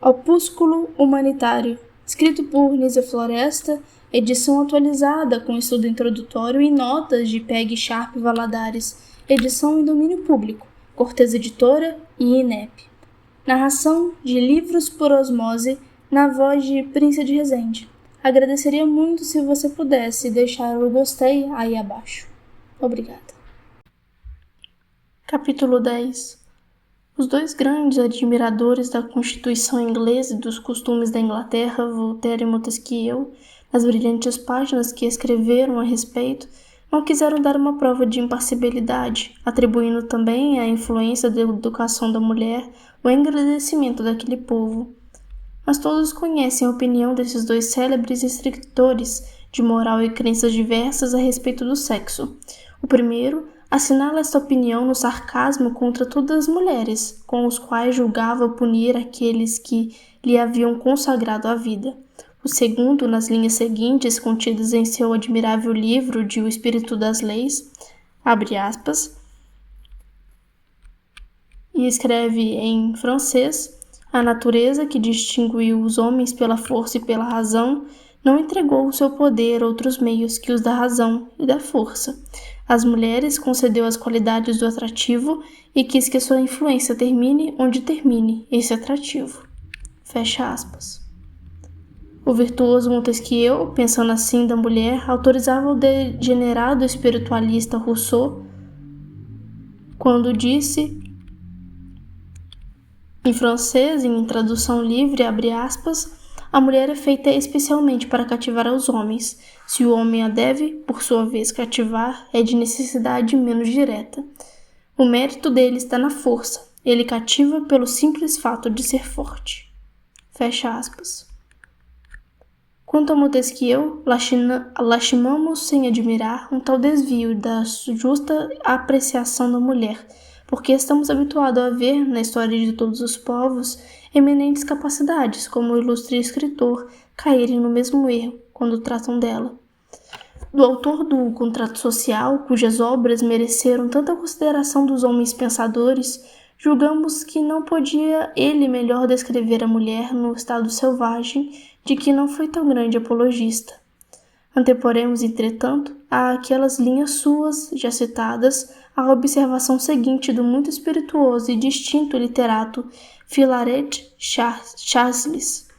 Opúsculo Humanitário, escrito por Nízia Floresta, edição atualizada com estudo introdutório e notas de Peggy Sharp Valadares, edição em domínio público, Cortez Editora e INEP. Narração de Livros por Osmose, na voz de Príncia de Resende. Agradeceria muito se você pudesse deixar o gostei aí abaixo. Obrigada. Capítulo 10. Os dois grandes admiradores da Constituição inglesa e dos costumes da Inglaterra, Voltaire e Montesquieu, nas brilhantes páginas que escreveram a respeito, não quiseram dar uma prova de imparcialidade, atribuindo também à influência da educação da mulher o engrandecimento daquele povo. Mas todos conhecem a opinião desses dois célebres escritores de moral e crenças diversas a respeito do sexo. O primeiro assinala esta opinião no sarcasmo contra todas as mulheres, com os quais julgava punir aqueles que lhe haviam consagrado a vida. O segundo, nas linhas seguintes contidas em seu admirável livro de O Espírito das Leis, abre aspas, e escreve em francês: a natureza que distinguiu os homens pela força e pela razão não entregou o seu poder a outros meios que os da razão e da força. Às mulheres concedeu as qualidades do atrativo e quis que sua influência termine onde termine esse atrativo. Fecha aspas. O virtuoso Montesquieu, pensando assim da mulher, autorizava o degenerado espiritualista Rousseau quando disse, em francês, em tradução livre, abre aspas, a mulher é feita especialmente para cativar aos homens. Se o homem a deve, por sua vez, cativar, é de necessidade menos direta. O mérito dele está na força. Ele cativa pelo simples fato de ser forte. Fecha aspas. Quanto a Montesquieu, lastimamos sem admirar um tal desvio da justa apreciação da mulher, porque estamos habituados a ver, na história de todos os povos, eminentes capacidades, como o ilustre escritor, caírem no mesmo erro quando tratam dela. Do autor do Contrato Social, cujas obras mereceram tanta consideração dos homens pensadores, julgamos que não podia ele melhor descrever a mulher no estado selvagem de que não foi tão grande apologista. Anteporemos, entretanto, àquelas linhas suas, já citadas, a observação seguinte do muito espirituoso e distinto literato Philaret Chasles,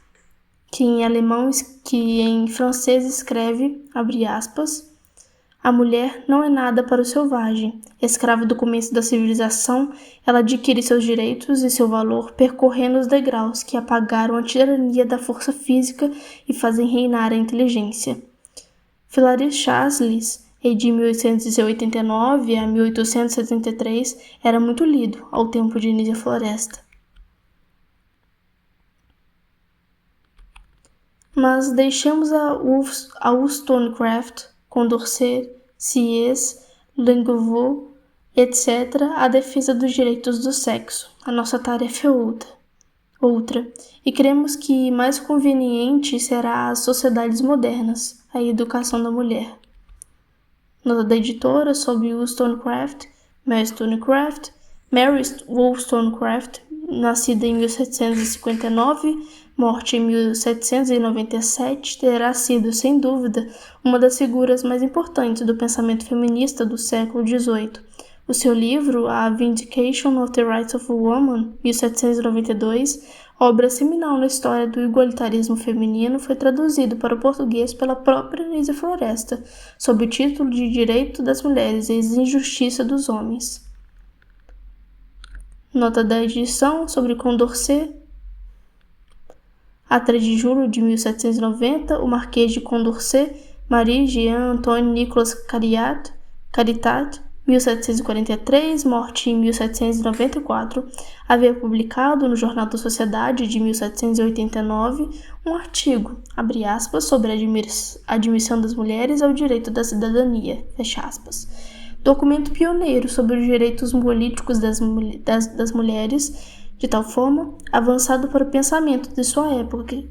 que em alemão que em francês escreve, abre aspas, a mulher não é nada para o selvagem. Escrava do começo da civilização, ela adquire seus direitos e seu valor percorrendo os degraus que apagaram a tirania da força física e fazem reinar a inteligência. Philaret Chasles, de 1889 a 1873, era muito lido ao tempo de Nízia Floresta. Mas deixemos a Wollstonecraft, Condorcet, Sieyès, Langevin, etc., a defesa dos direitos do sexo. A nossa tarefa é outra, e cremos que mais conveniente será as sociedades modernas, a educação da mulher. Nota da editora sobre Wollstonecraft, Mary Wollstonecraft, nascida em 1759, morte em 1797, terá sido, sem dúvida, uma das figuras mais importantes do pensamento feminista do século XVIII. O seu livro, A Vindication of the Rights of Woman, 1792, obra seminal na história do igualitarismo feminino, foi traduzido para o português pela própria Nízia Floresta, sob o título de Direito das Mulheres e Injustiça dos Homens. Nota da edição sobre Condorcet. A 3 de julho de 1790, o Marquês de Condorcet, Marie Jean Antoine Nicolas Caritat, 1743, morte em 1794, havia publicado no Jornal da Sociedade de 1789 um artigo, abre aspas, sobre a admissão das mulheres ao direito da cidadania, fecha aspas. Documento pioneiro sobre os direitos políticos das mulheres, de tal forma avançado para o pensamento de sua época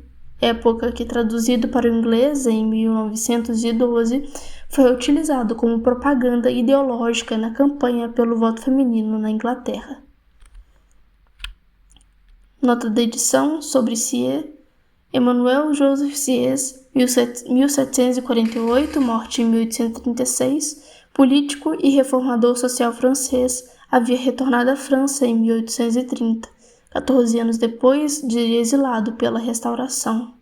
que, traduzido para o inglês em 1912, foi utilizado como propaganda ideológica na campanha pelo voto feminino na Inglaterra. Nota da edição sobre Sieyès. Emmanuel Joseph Sieyès, 1748, morte em 1836, político e reformador social francês, havia retornado à França em 1830, 14 anos depois de exilado pela Restauração.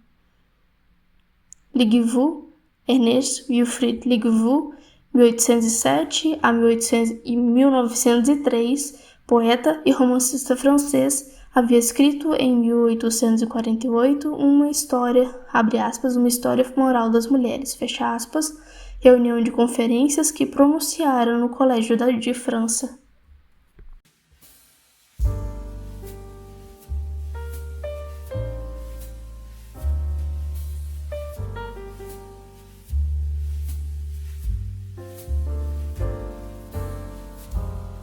Ligevou, Ernest Wilfrid Ligevou, 1807 a 1903, poeta e romancista francês, havia escrito em 1848 uma história, abre aspas, uma história moral das mulheres, fecha aspas, reunião de conferências que pronunciaram no Colégio de França.